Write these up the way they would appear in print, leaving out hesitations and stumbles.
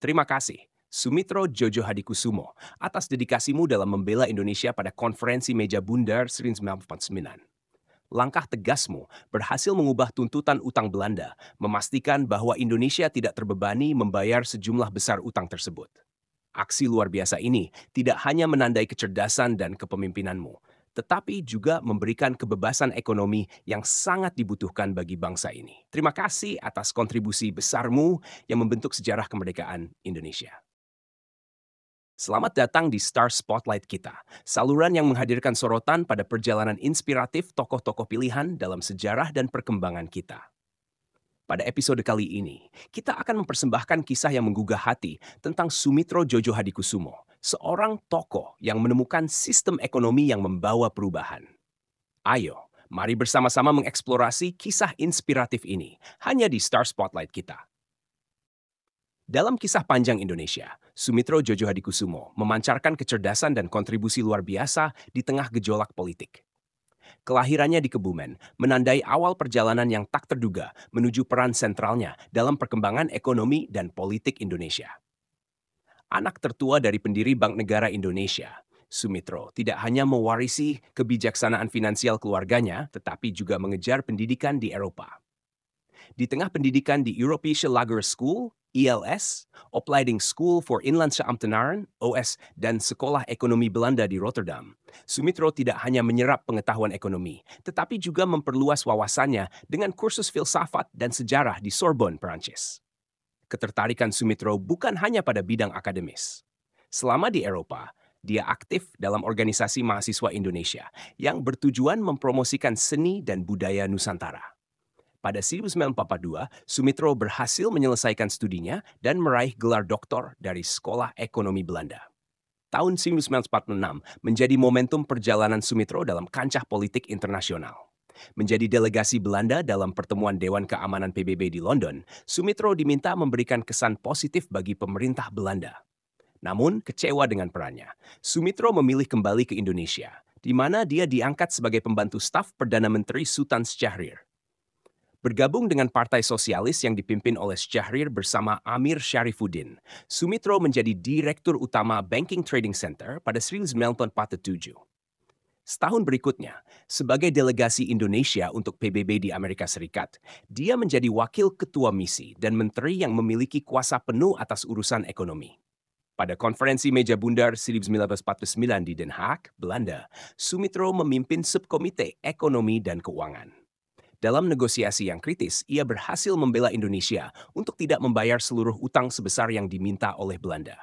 Terima kasih, Sumitro Jojo Hadikusumo, atas dedikasimu dalam membela Indonesia pada konferensi meja bundar 1949. Langkah tegasmu berhasil mengubah tuntutan utang Belanda, memastikan bahwa Indonesia tidak terbebani membayar sejumlah besar utang tersebut. Aksi luar biasa ini tidak hanya menandai kecerdasan dan kepemimpinanmu, tetapi juga memberikan kebebasan ekonomi yang sangat dibutuhkan bagi bangsa ini. Terima kasih atas kontribusi besarmu yang membentuk sejarah kemerdekaan Indonesia. Selamat datang di Star Spotlight kita, saluran yang menghadirkan sorotan pada perjalanan inspiratif tokoh-tokoh pilihan dalam sejarah dan perkembangan kita. Pada episode kali ini, kita akan mempersembahkan kisah yang menggugah hati tentang Sumitro Jojo Hadikusumo, seorang tokoh yang menemukan sistem ekonomi yang membawa perubahan. Ayo, mari bersama-sama mengeksplorasi kisah inspiratif ini hanya di Star Spotlight kita. Dalam kisah panjang Indonesia, Sumitro Jojo Hadikusumo memancarkan kecerdasan dan kontribusi luar biasa di tengah gejolak politik. Kelahirannya di Kebumen menandai awal perjalanan yang tak terduga menuju peran sentralnya dalam perkembangan ekonomi dan politik Indonesia. Anak tertua dari pendiri Bank Negara Indonesia, Sumitro tidak hanya mewarisi kebijaksanaan finansial keluarganya, tetapi juga mengejar pendidikan di Eropa. Di tengah pendidikan di Europäische Lagere School, ILS, Opleiding School for Inlandse Ambtenaren, OS, dan Sekolah Ekonomi Belanda di Rotterdam, Sumitro tidak hanya menyerap pengetahuan ekonomi, tetapi juga memperluas wawasannya dengan kursus filsafat dan sejarah di Sorbonne, Perancis. Ketertarikan Sumitro bukan hanya pada bidang akademis. Selama di Eropa, dia aktif dalam organisasi mahasiswa Indonesia yang bertujuan mempromosikan seni dan budaya Nusantara. Pada 1942, Sumitro berhasil menyelesaikan studinya dan meraih gelar doktor dari Sekolah Ekonomi Belanda. Tahun 1946 menjadi momentum perjalanan Sumitro dalam kancah politik internasional. Menjadi delegasi Belanda dalam pertemuan Dewan Keamanan PBB di London, Sumitro diminta memberikan kesan positif bagi pemerintah Belanda. Namun, kecewa dengan perannya, Sumitro memilih kembali ke Indonesia, di mana dia diangkat sebagai pembantu staf Perdana Menteri Sultan Syahrir. Bergabung dengan Partai Sosialis yang dipimpin oleh Syahrir bersama Amir Syarifuddin, Sumitro menjadi Direktur Utama Banking Trading Center pada 1947. Setahun berikutnya, sebagai delegasi Indonesia untuk PBB di Amerika Serikat, dia menjadi Wakil Ketua Misi dan Menteri yang memiliki kuasa penuh atas urusan ekonomi. Pada konferensi meja bundar 1949 di Den Haag, Belanda, Sumitro memimpin subkomite ekonomi dan keuangan. Dalam negosiasi yang kritis, ia berhasil membela Indonesia untuk tidak membayar seluruh utang sebesar yang diminta oleh Belanda.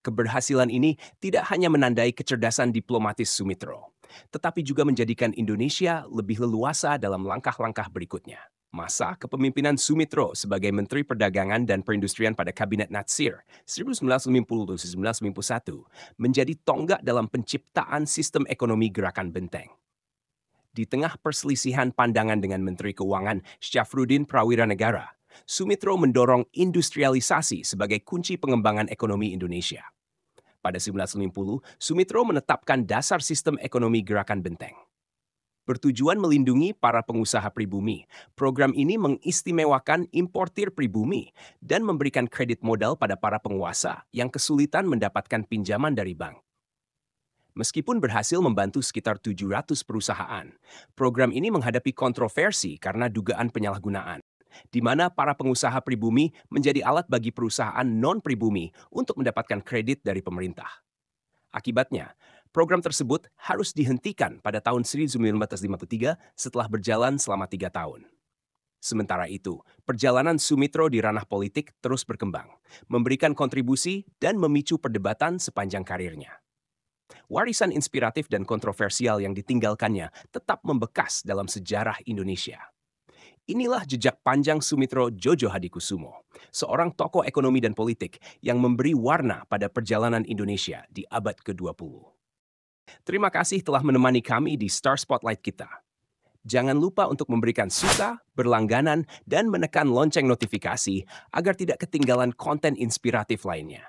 Keberhasilan ini tidak hanya menandai kecerdasan diplomatis Sumitro, tetapi juga menjadikan Indonesia lebih leluasa dalam langkah-langkah berikutnya. Masa kepemimpinan Sumitro sebagai Menteri Perdagangan dan Perindustrian pada Kabinet Natsir 1990-1991 menjadi tonggak dalam penciptaan sistem ekonomi gerakan benteng. Di tengah perselisihan pandangan dengan Menteri Keuangan Syafruddin Prawiranegara, Sumitro mendorong industrialisasi sebagai kunci pengembangan ekonomi Indonesia. Pada 1950, Sumitro menetapkan dasar sistem ekonomi gerakan benteng. Bertujuan melindungi para pengusaha pribumi, program ini mengistimewakan importir pribumi dan memberikan kredit modal pada para penguasa yang kesulitan mendapatkan pinjaman dari bank. Meskipun berhasil membantu sekitar 700 perusahaan, program ini menghadapi kontroversi karena dugaan penyalahgunaan, di mana para pengusaha pribumi menjadi alat bagi perusahaan non-pribumi untuk mendapatkan kredit dari pemerintah. Akibatnya, program tersebut harus dihentikan pada tahun 1953 setelah berjalan selama 3 tahun. Sementara itu, perjalanan Sumitro di ranah politik terus berkembang, memberikan kontribusi dan memicu perdebatan sepanjang karirnya. Warisan inspiratif dan kontroversial yang ditinggalkannya tetap membekas dalam sejarah Indonesia. Inilah jejak panjang Sumitro Jojo Hadikusumo, seorang tokoh ekonomi dan politik yang memberi warna pada perjalanan Indonesia di abad ke-20. Terima kasih telah menemani kami di Star Spotlight kita. Jangan lupa untuk memberikan suka, berlangganan, dan menekan lonceng notifikasi agar tidak ketinggalan konten inspiratif lainnya.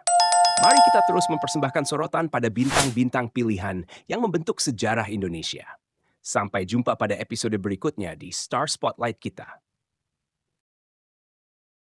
Mari kita terus mempersembahkan sorotan pada bintang-bintang pilihan yang membentuk sejarah Indonesia. Sampai jumpa pada episode berikutnya di Star Spotlight kita.